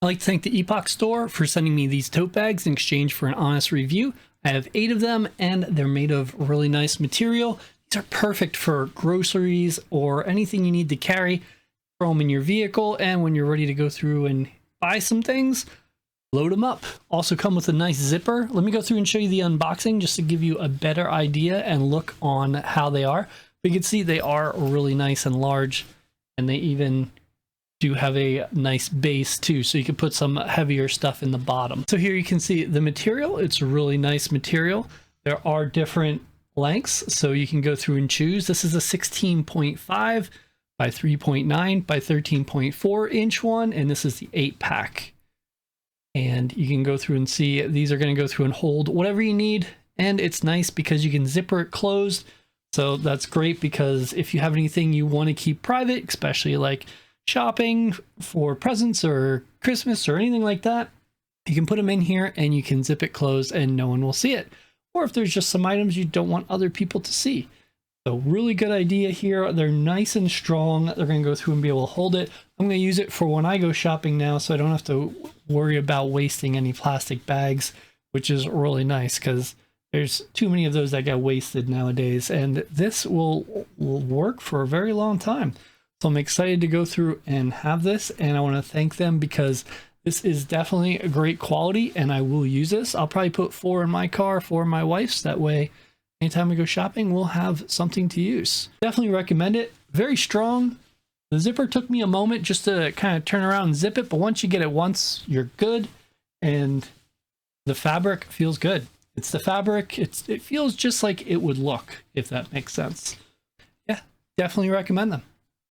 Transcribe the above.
I'd like to thank the Epakh store for sending me these tote bags in exchange for an honest review. I have 8 of them and they're made of really nice material. These are perfect for groceries or anything you need to carry. Throw them in your vehicle, and when you're ready to go through and buy some things, load them up. Also come with a nice zipper. Let me go through and show you the unboxing just to give you a better idea and look on how they are. But you can see they are really nice and large, and they even do have a nice base too, so you can put some heavier stuff in the bottom. So here you can see the material. It's a really nice material. There are different lengths, so you can go through and choose. This is a 16.5 by 3.9 by 13.4 inch one, and this is the 8-pack. And you can go through and see these are going to go through and hold whatever you need, and it's nice because you can zipper it closed. So that's great, because if you have anything you want to keep private, especially like shopping for presents or Christmas or anything like that, you can put them in here and you can zip it closed and no one will see it. Or if there's just some items you don't want other people to see. So really good idea here. They're nice and strong. They're going to go through and be able to hold it. I'm going to use it for when I go shopping now, so I don't have to worry about wasting any plastic bags, which is really nice because there's too many of those that get wasted nowadays. And this will work for a very long time. So I'm excited to go through and have this, and I want to thank them because this is definitely a great quality and I will use this. I'll probably put 4 in my car, 4 in my wife's. That way, anytime we go shopping, we'll have something to use. Definitely recommend it. Very strong. The zipper took me a moment just to kind of turn around and zip it, but once you get it once, you're good. And the fabric feels good. It's the fabric. It feels just like it would look, if that makes sense. Yeah, definitely recommend them.